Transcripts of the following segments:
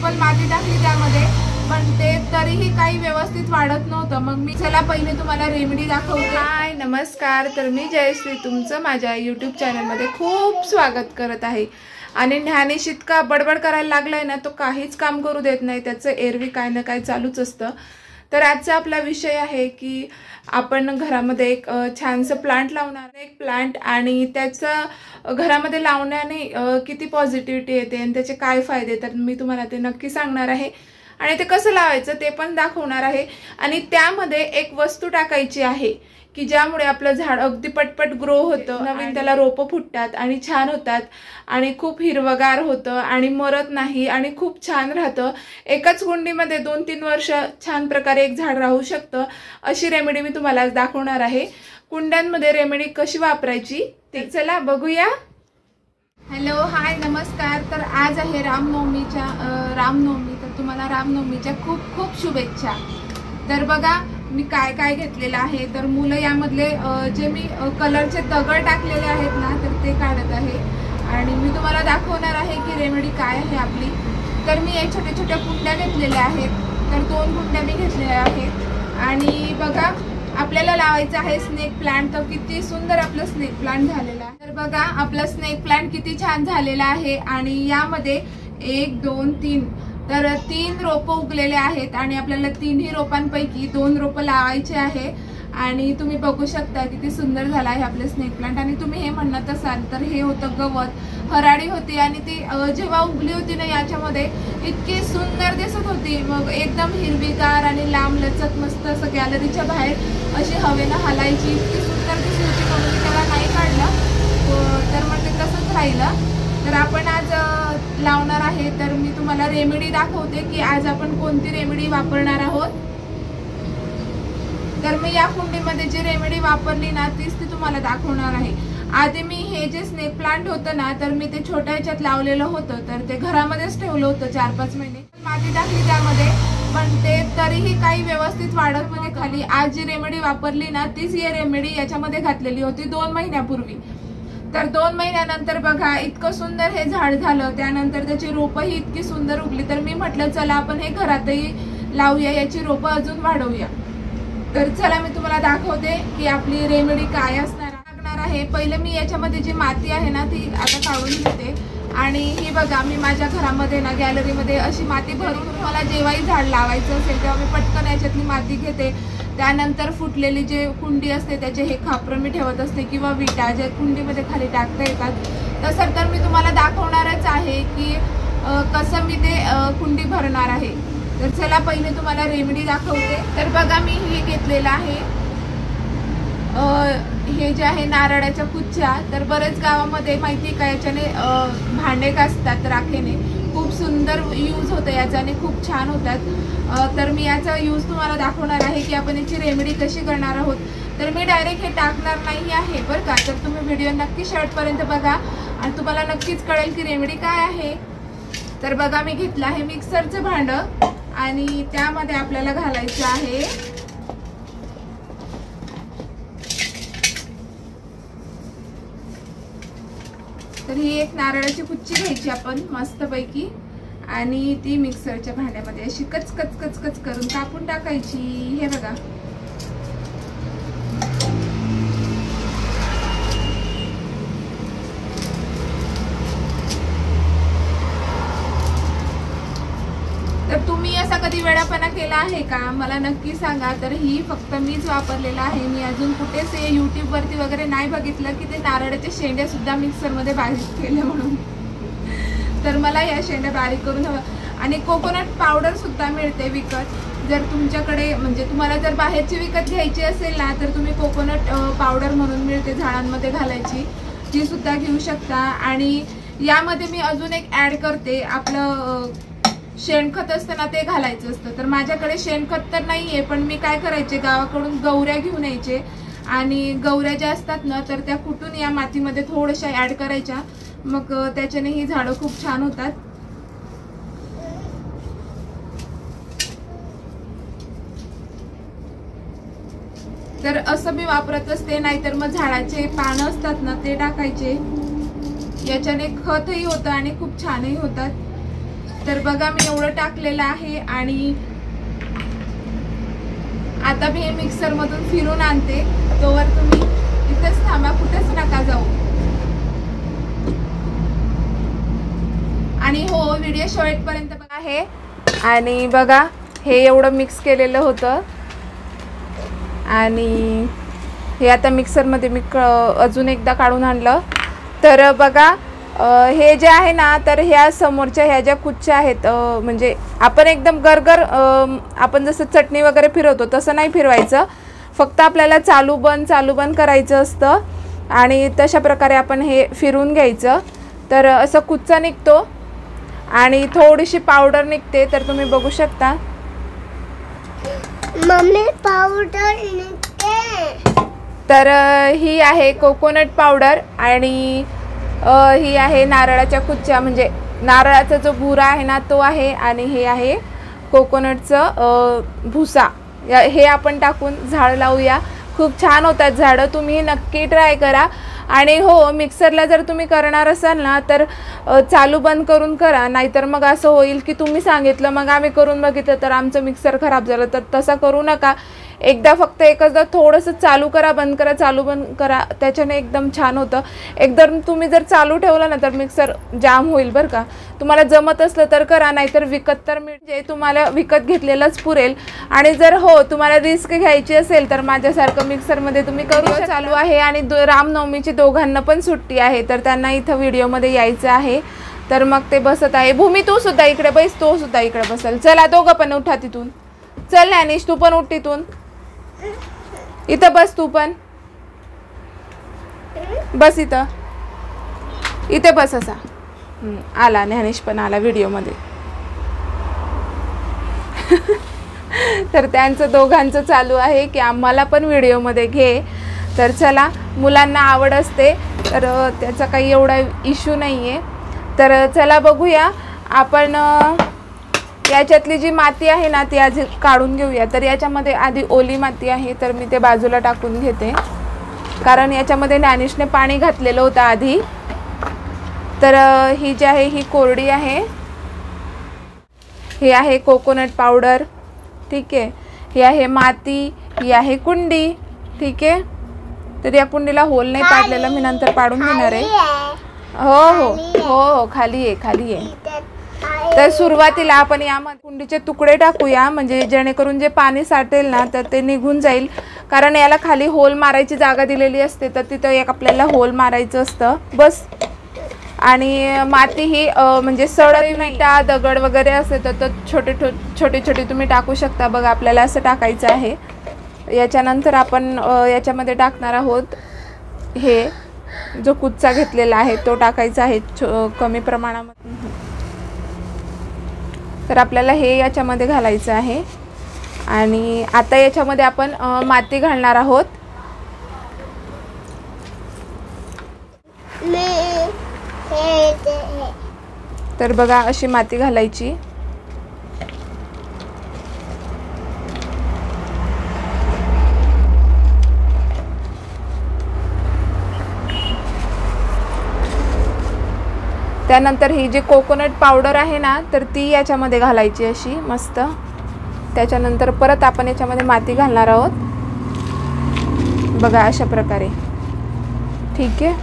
Triple माती टाकली त्यामध्ये, पण ते तरीही काही व्यवस्थित वाढत नव्हतं। मग मी चला पहिले तुम्हाला रेमेडी दाखवते। हाय नमस्कार, तर मी जयश्री तुमचं माझ्या यूट्यूब चॅनलमध्ये खूप स्वागत करत आहे। आणि ज्ञानेश इतका बडबड करायला लागलाय ना, तो काहीच काम करू देत नाही, त्याचं एरवी काय ना काय चालूच असतं। तर आजचा आपला विषय आहे की आपण घरामध्ये एक छानसं प्लांट लावणार, एक प्लांट आणि त्याचा घरामध्ये लावण्याने किती पॉझिटिव्हिटी येते आणि त्याचे काय फायदे, तर मी तुम्हाला ते नक्की सांगणार आहे आणि ते कसं लावायचं ते पण दाखवणार आहे। आणि त्यामध्ये एक वस्तू टाकायची आहे की ज्यामुळे आपलं झाड अगदी पटपट ग्रो होतं, नवीन त्याला रोपं फुटतात आणि छान होतात आणि खूप हिरवगार होतं आणि मरत नाही आणि खूप छान राहतं। एकाच कुंडीमध्ये 2-3 वर्ष छान प्रकारे एक झाड राहू शकतं। अशी रेमेडी मी तुम्हाला आज दाखवणार आहे। कुंड्यांमध्ये रेमेडी कशी वापरायची ते चला बघूया। हॅलो हाय नमस्कार, तर आज आहे रामनवमी, तर तुम्हाला रामनवमीच्या खूप खूप शुभेच्छा। तर बघा मी काय काय घेतलेलं आहे, तर मुलं यामधले जे मी कलरचे दगड टाकलेले आहेत ना, तर ते काढत आहे आणि मी तुम्हाला दाखवणार आहे की रेमेडी काय आहे आपली। तर मी एक छोट्या छोट्या कुंड्या घेतलेल्या आहेत, तर 2 कुंड्या मी घेतलेल्या आहेत आणि बघा आपल्याला लावायचं आहे स्नेक प्लांट। तर किती सुंदर आपलं स्नेक प्लांट झालेला आहे। तर बघा आपला स्नेक प्लांट किती छान झालेला आहे आणि यामध्ये 1 2 3 तर 3 रोपं उगलेले आहेत आणि आपल्याला 3ही रोपांपैकी 2 रोपं लावायचे आहे। आणि तुम्ही बघू शकता किती सुंदर झाला आहे आपले स्नेक प्लांट। आणि तुम्ही हे म्हणत असाल तर हे होतं गवत, हराळी होती आणि ती जेव्हा उगली होती ना याच्यामध्ये इतकी सुंदर दिसत होती, मग एकदम हिरवीगार आणि लांब लचक मस्त असं गॅलरीच्या बाहेर अशी हवेनं हलायची, इतकी सुंदर दिसत होती। मग मी त्याला नाही काढलं, तर मग ते तसंच राहिलं। तर आपण आज लावणार आहे, तर मी तुम्हाला रेमेडी दाखवते की आज आपण कोणती रेमेडी वापरणार आहोत। तर मी या कुंडीमध्ये जी रेमेडी वापरली ना तीच ती तुम्हाला दाखवणार आहे। आधी मी हे जे स्नेक प्लांट होतं ना, तर मी ते छोट्या ह्याच्यात लावलेलं होतं, तर ते घरामध्येच ठेवलं होतं 4-5 महिने, माती टाकली त्यामध्ये, पण ते तरीही काही व्यवस्थित वाढत नाही खाली। आज जी रेमेडी वापरली ना तीच ही रेमेडी याच्यामध्ये घातलेली होती 2 महिन्यापूर्वी। तर 2 महिन्यानंतर बघा इतकं सुंदर हे झाड झालं, त्यानंतर त्याची रोपंही इतकी सुंदर उगली। तर मी म्हटलं चला आपण हे घरातही लावूया, याची रोपं अजून वाढवूया। तर चला मी तुम्हाला दाखवते की आपली रेमेडी काय असणार आहे। पहिले मी याच्यामध्ये जी माती आहे ना ती आता काढून घेते आणि ही बघा मी माझ्या घरामध्ये ना गॅलरीमध्ये अशी माती भरून, मला जेव्हाही झाड लावायचं असेल तेव्हा मी पटकन याच्यातली माती घेते। त्यानंतर फुटलेली जे कुंडी असते त्याचे हे खापरं मी ठेवत असते किंवा विटा जे कुंडीमध्ये खाली टाकता येतात। तसं तर मी तुम्हाला दाखवणारच आहे की कसं मी ते कुंडी भरणार आहे। तर चला पहिले तुम्हाला रेमेडी दाखवते। तर बघा मी हे घेतलेलं आहे, हे जे आहे नारळाच्या कुच्च्या। तर बरेच गावामध्ये माहिती का याच्याने भांडे घासतात राखेने, खूप सुंदर यूज होतं याचा आणि खूप छान होतात। तर मी याचा यूज तुम्हाला दाखवणार आहे की आपण याची रेमेडी कशी करणार आहोत। तर मी डायरेक्ट हे टाकणार नाही आहे बरं का, तर तुम्ही व्हिडिओ नक्की शेवटपर्यंत बघा आणि तुम्हाला नक्कीच कळेल की रेमेडी काय आहे। तर बघा मी घेतलं आहे मिक्सरचं भांडं आणि त्यामध्ये आपल्याला घालायचं आहे तर ही एक नारळाची कुच्ची घ्यायची आपण मस्तपैकी आणि ती मिक्सरच्या भांड्यामध्ये अशी कच कच कच कच करून कापून टाकायची। हे बघा तर तुम्ही असा कधी वेळापणा केला आहे का मला नक्की सांगा। तर ही फक्त मीच वापरलेला आहे, मी अजून कुठेच YouTube वरती वगैरे नाही बघितलं की ते नारळाचे शेंडे सुद्धा मिक्सरमध्ये बारीक केले म्हणून। तर मला या शेंड्या बारीक करून हवं आणि कोकोनट पावडर सुद्धा मिळते विकत। जर तुमच्याकडे म्हणजे तुम्हाला जर बाहेरची विकत घ्यायची असेल ना, तर तुम्ही कोकोनट पावडर म्हणून मिळते झाडांमध्ये घालायची, ती सुद्धा घेऊ शकता। आणि यामध्ये मी अजून एक ॲड करते, आपलं शेणखत असतं ना ते घालायचं असतं। तर माझ्याकडे शेणखत तर नाहीये, पण मी काय करायचे गावाकडून गौऱ्या घेऊन यायचे आणि गौऱ्या ज्या असतात ना तर त्या कुटून या मातीमध्ये थोड्याशा ॲड करायच्या, मग त्याच्याने ही झाडं खूप छान होतात। तर असं मी वापरत असते, नाहीतर मग झाडाचे पानं असतात ना ते टाकायचे, याच्याने खतही होतं आणि खूप छानही होतात। तर बघा मी एवढं टाकलेलं आहे आणि आता मी हे मिक्सर मधून फिरून आणते. तोवर तुम्ही इथेच थांबा, कुठेच नका जाऊ. आणि हो, व्हिडिओ शेवटपर्यंत बघा. हे आणि बघा हे एवढं मिक्स केलेलं होतं आणि हे आता मिक्सरमध्ये मी अजून एकदा काढून आणलं. तर बघा हे जे आहे ना, तर ह्या समोरच्या ह्या ज्या कुच्च्या आहेत, म्हणजे आपण एकदम गरगर आपण जसं चटणी वगैरे फिरवतो तसं नाही फिरवायचं. फक्त आपल्याला चालू बंद करायचं असतं आणि तशा प्रकारे आपण हे फिरून घ्यायचं. तर असं कुच्चा निघतो आणि थोडीशी पावडर निघते. तर तुम्ही बघू शकता. मम्मी पावडर निघते. तर ही आहे कोकोनट पावडर आणि ही आहे नारळाच्या कुच्च्या, म्हणजे नारळाचा जो भुरा आहे ना तो आहे आणि हे आहे कोकोनटचं भुसा. हे आपण टाकून झाड लावूया. खूप छान होतात झाडं. तुम्ही नक्की ट्राय करा. आणि हो, मिक्सरला जर तुम्ही करणार असाल ना तर चालू बंद करून करा. नाहीतर मग असं होईल की तुम्ही सांगितलं मग आम्ही करून बघितलं तर आमचं मिक्सर खराब झालं. तर तसं करू नका. एकदा फक्त एकचदा थोडंसं चालू करा, बंद करा, चालू बंद करा. त्याच्याने एकदम छान होतं. एकदम तुम्ही जर चालू ठेवलं ना तर मिक्सर जाम होईल बरं का. तुम्हाला जमत असलं तर करा, नाहीतर विकत तर मिळते, तुम्हाला विकत घेतलेलंच पुरेल. आणि जर हो तुम्हाला रिस्क घ्यायची असेल तर माझ्यासारखं मिक्सरमध्ये तुम्ही करू शकता. चालू आहे आणि रामनवमीची दोघांना पण सुट्टी आहे, तर त्यांना इथं व्हिडिओमध्ये यायचं आहे. तर मग ते बसत आहे. भूमी तू सुद्धा इकडे बस, तो सुद्धा इकडे बसल. चला दोघं पण उठा तिथून. चल ज्ञानेश तू पण उठ तिथून. इथं बस, तू पण बस, इथे बस असा. आला ज्ञानेश पण आला व्हिडिओमध्ये. तर त्यांचं दोघांचं चालू आहे की आम्हाला पण व्हिडिओमध्ये घे. तर चला, मुलांना आवड असते तर त्याचा काही एवढा इश्यू नाही आहे. तर चला बघूया आपण याच्यातली जी माती आहे ना ती आधी काढून घेऊया. तर याच्यामध्ये आधी ओली माती आहे, तर मी ते बाजूला टाकून घेते, कारण याच्यामध्ये ज्ञानेशने पाणी घातलेलं होतं आधी. तर ही जी आहे ही कोरडी आहे. ही आहे कोकोनट पावडर, ठीक आहे. ही आहे माती, ही आहे कुंडी, ठीक आहे. तर या कुंडीला होल नाही पाडलेला, मी नंतर पाडून घेणार आहे. हो हो हो हो, खाली आहे. तर सुरुवातीला आपण यामध्ये कुंडीचे तुकडे टाकूया, म्हणजे जेणेकरून जे पाणी साठेल ना तर ते निघून जाईल. कारण याला खाली होल मारायची जागा दिलेली असते, तर तिथं एक आपल्याला होल मारायचं असतं बस. आणि माती ही म्हणजे सडई विटा दगड वगैरे असे तर छोटे तुम्ही टाकू शकता. बघा आपल्याला असं टाकायचं आहे. याच्यानंतर आपण याच्यामध्ये टाकणार आहोत हे जो कुच्चा घेतलेला आहे तो टाकायचा आहे कमी प्रमाणामध्ये. तर आपल्याला हे याच्यामध्ये घालायचं आहे. आणि आता याच्यामध्ये आपण माती घालणार आहोत. तर बघा अशी माती घालायची. त्यानंतर ही जी कोकोनट पावडर आहे ना तर ती याच्यामध्ये घालायची अशी मस्त. त्याच्यानंतर परत आपण याच्यामध्ये माती घालणार आहोत. बघा अशा प्रकारे, ठीक आहे.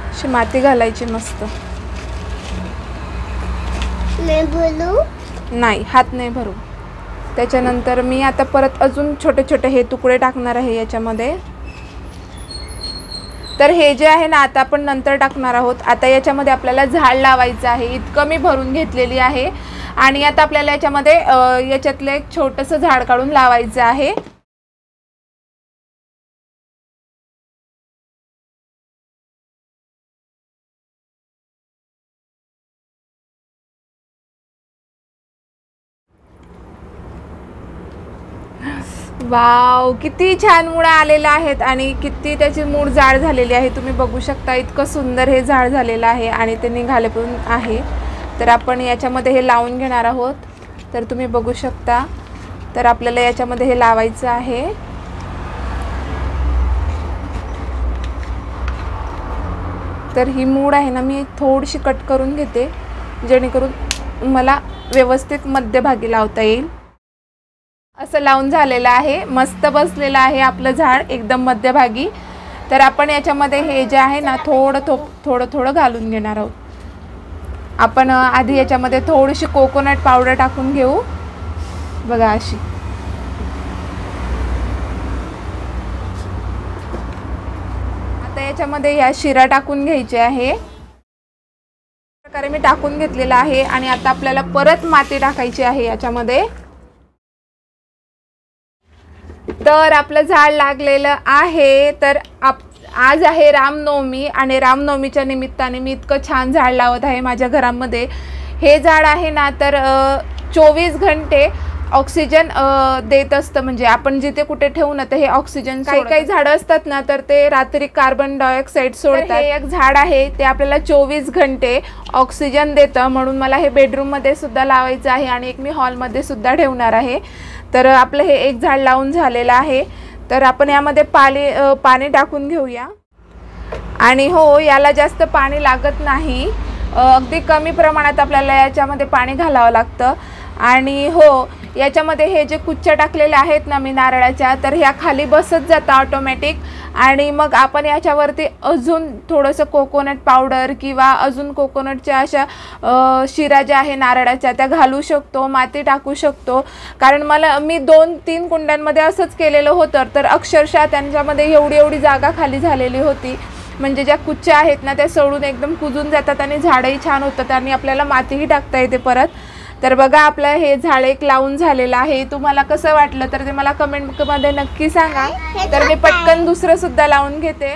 अशी माती घालायची मस्त. नाही, हात नाही भरू. त्याच्यानंतर मी आता परत अजून छोटे हे तुकडे टाकणार आहे याच्यामध्ये. तर हे जे आहे ना आता आपण नंतर टाकणार आहोत. आता याच्यामध्ये आपल्याला झाड लावायचं आहे. इतकं मी भरून घेतलेली आहे. आणि आता आपल्याला याच्यामध्ये याच्यातलं एक छोटंसं झाड काढून लावायचं आहे. वाव, किती छान मुळा आलेला आहेत आणि किती त्याची मूळ जाड झालेली आहे. तुम्ही बघू शकता इतकं सुंदर हे झाड झालेलं आहे आणि ते निघाले पण आहे. तर आपण याच्यामध्ये हे लावून घेणार आहोत. तर तुम्ही बघू शकता. तर आपल्याला याच्यामध्ये हे लावायचं आहे. तर ही मूड आहे ना मी थोडीशी कट करून घेते, जेणेकरून मला व्यवस्थित मध्यभागी लावता येईल. असं लावून झालेलं आहे, मस्त बसलेलं आहे आपलं झाड एकदम मध्यभागी. तर आपण याच्यामध्ये हे जे आहे ना थोडं घालून घेणार आहोत. आपण आधी याच्यामध्ये थोडीशी कोकोनट पावडर टाकून घेऊ बघा अशी. आता याच्यामध्ये या शिरा टाकून घ्यायचे आहे. प्रकारे मी टाकून घेतलेला आहे आणि आता आपल्याला परत माती टाकायची आहे याच्यामध्ये. तर आपलं झाड लागलेलं आहे. तर आज आहे रामनवमी आणि रामनवमीच्या निमित्ताने मी इतकं छान झाड लावत आहे माझ्या घरामध्ये. हे झाड आहे ना तर 24 घंटे ऑक्सिजन देत असतं. म्हणजे आपण जिथे कुठे ठेवू ना तर हे ऑक्सिजन, काही झाडं असतात ना तर ते रात्री कार्बन डायऑक्साईड सोडतात. हे एक झाड आहे ते आपल्याला 24 घंटे ऑक्सिजन देतं. म्हणून मला हे बेडरूममध्ये सुद्धा लावायचं आहे आणि एक मी हॉलमध्ये सुद्धा ठेवणार आहे. तर आपलं हे एक झाड लावून झालेलं आहे. तर आपण यामध्ये पाणी टाकून घेऊया. आणि हो, याला जास्त पाणी लागत नाही, अगदी कमी प्रमाणात आपल्याला याच्यामध्ये पाणी घालावं लागतं. आणि हो, याच्यामध्ये हे जे कुच्च्या टाकलेल्या आहेत ना मी नारळाच्या, तर ह्या खाली बसत जातात ऑटोमॅटिक. आणि मग आपण याच्यावरती अजून थोडंसं कोकोनट पावडर किंवा अजून कोकोनटच्या अशा शिरा ज्या आहे नारळाच्या त्या घालू शकतो, माती टाकू शकतो. कारण मी 2-3 कुंड्यांमध्ये असंच केलेलं होतं. तर अक्षरशः त्यांच्यामध्ये एवढी जागा खाली झालेली होती. म्हणजे ज्या कुच्च्या आहेत ना त्या सडून एकदम कुजून जातात आणि झाडंही छान होतात आणि आपल्याला मातीही टाकता येते परत. तर बघा आपलं हे झाड एक लावून झालेलं आहे. तुम्हाला कसं वाटलं तर ते मला कमेंटमध्ये नक्की सांगा. तर मी पटकन दुसरं सुद्धा लावून घेते.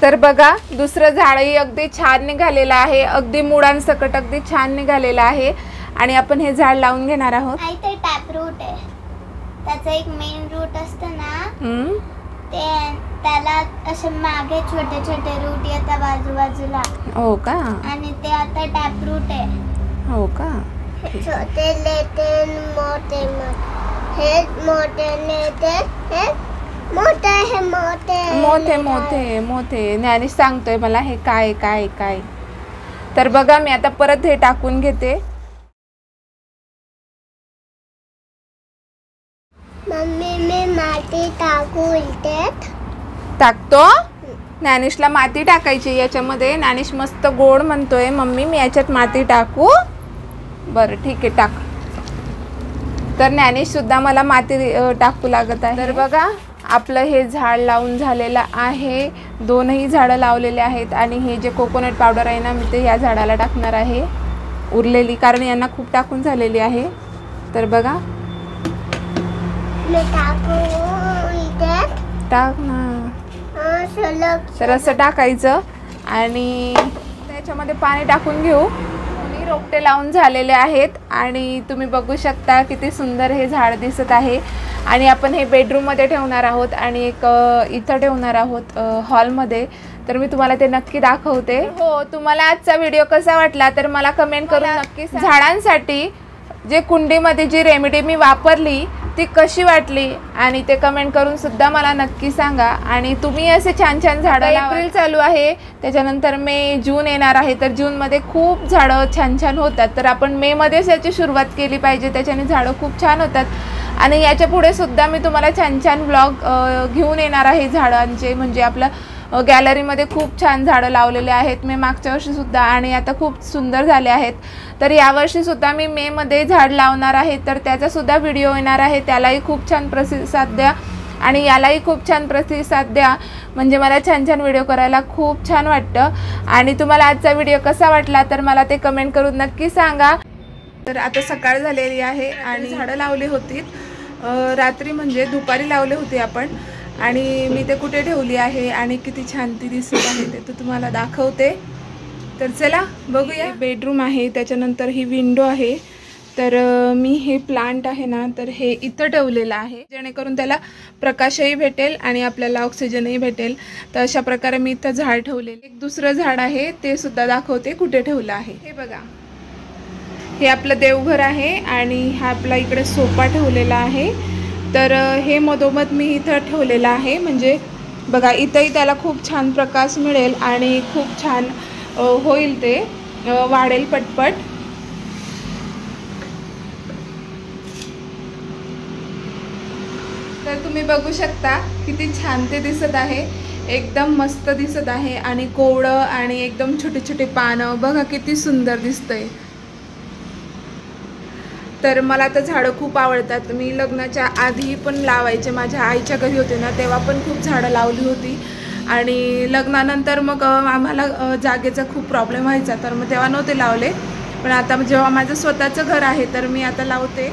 तर बघा दुसरं झाडही अगदी छान निघालेलं आहे, अगदी मुळांसकट अगदी छान निघालेलं आहे. आणि आपण हे झाड लावून घेणार आहोत. ते टॅप रूट आहे, त्याचं एक मेन रूट असतं ना, त्याला असे मागे छोटे छोटे रूट येतात बाजूबाजूला. हो का? आणि ते आता टॅप रूट आहे. हो का? छोटे लेते मोठे हे मोठे लेते हे मोठे ज्ञानेश सांगतोय मला हे काय काय काय. तर बघा मी आता परत हे टाकून घेते. मम्मी मी माती टाकतो. ज्ञानेशला माती टाकायची याच्यामध्ये. ज्ञानेश मस्त गोड म्हणतोय मम्मी मी याच्यात माती टाकू. बरं ठीक आहे टाक. तर ज्ञानेश सुद्धा मला माती टाकू लागत आहे. तर बघा आपलं हे झाड लावून झालेलं आहे. 2ही झाडं लावलेले आहेत. आणि हे जे कोकोनट पावडर आहे ना मी ते या झाडाला टाकणार आहे उरलेली, कारण यांना खूप टाकून झालेली आहे. तर बघा टाक ना. तर असं टाकायचं आणि त्याच्यामध्ये पाणी टाकून घेऊ. मी रोपटे लावून झालेले आहेत आणि तुम्ही बघू शकता किती सुंदर हे झाड दिसत आहे. आणि आपण हे बेडरूममध्ये ठेवणार आहोत आणि एक इथं ठेवणार आहोत हॉलमध्ये. तर मी तुम्हाला ते नक्की दाखवते. हो, तुम्हाला आजचा व्हिडिओ कसा वाटला तर मला कमेंट करून नक्की सांगा. झाडांसाठी जे कुंडीमध्ये जी रेमेडी मी वापरली ती कशी वाटली आणि ते कमेंट करून सुद्धा मला नक्की सांगा. आणि तुम्ही असे छान छान झाडं, एप्रिल चालू आहे त्याच्यानंतर मे जून येणार आहे. तर जूनमध्ये खूप झाडं छान छान होतात. तर आपण मेमध्येच याची सुरुवात केली पाहिजे, त्याच्याने झाडं खूप छान होतात. आणि याच्या पुढे सुद्धा मी तुम्हाला छान छान व्लॉग घेऊन येणार आहे झाडांचे. म्हणजे आपलं गॅलरीमध्ये खूप छान झाडं लावलेले आहेत मी मागच्या वर्षीसुद्धा आणि आता खूप सुंदर झाले आहेत. तर यावर्षीसुद्धा मी मेमध्ये झाड लावणार आहे. तर त्याचासुद्धा व्हिडिओ येणार आहे. त्यालाही खूप छान प्रतिसाद द्या आणि यालाही खूप छान प्रतिसाद द्या. म्हणजे मला छान छान व्हिडिओ करायला खूप छान वाटतं. आणि तुम्हाला आजचा व्हिडिओ कसा वाटला तर मला ते कमेंट करून नक्की सांगा. तर आता सकाळ झालेली आहे आणि झाडं लावली होती रात्री, म्हणजे दुपारी लावले होते आपण. आणि मी ते कुठे ठेवली आहे आणि किती छान ती दिसत आहे ते तर तुम्हाला दाखवते. तर चला बघूया. बेडरूम आहे, त्याच्यानंतर ही विंडो आहे. तर मी हे प्लांट आहे ना तर हे इथं ठेवलेलं आहे जेणेकरून त्याला प्रकाशही भेटेल आणि आपल्याला ऑक्सिजनही भेटेल. तर अशा प्रकारे मी इथं झाड ठेवलेलं. एक दुसरं झाड आहे ते सुद्धा दाखवते कुठे ठेवलं आहे. हे बघा हे आपलं देवघर आहे आणि हा आपला इकडे सोफा ठेवलेला आहे. तर हे मधोमध मी इथं ठेवलेलं आहे, म्हणजे बघा इथंही त्याला खूप छान प्रकाश मिळेल आणि खूप छान होईल, ते वाढेल पटपट. तर तुम्ही बघू शकता किती छान ते दिसत आहे, एकदम मस्त दिसत आहे. आणि कोवळं आणि एकदम छोटे छोटे पानं बघा किती सुंदर दिसतंय. तर मला तर झाडं खूप आवडतात. मी लग्नाच्या आधी पण लावायचे, माझ्या आईच्या घरी होते ना तेव्हा पण खूप झाडं लावली होती. आणि लग्नानंतर मग आम्हाला जागेचा खूप प्रॉब्लेम व्हायचा, तर मग तेव्हा नव्हते लावले. पण आता जेव्हा माझं स्वतःचं घर आहे तर मी आता लावते.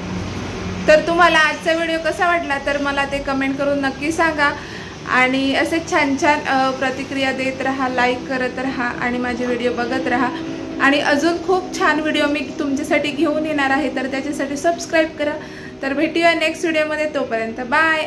तर तुम्हाला आजचा व्हिडिओ कसा वाटला तर मला ते कमेंट करून नक्की सांगा. आणि असे छान छान प्रतिक्रिया देत राहा, लाईक करत राहा आणि माझे व्हिडिओ बघत राहा. आणि अजून खूप छान व्हिडिओ मी तुमच्यासाठी घेऊन येणार आहे, तर त्याच्यासाठी सबस्क्राईब करा. तर भेटूया नेक्स्ट व्हिडिओमध्ये, तोपर्यंत बाय.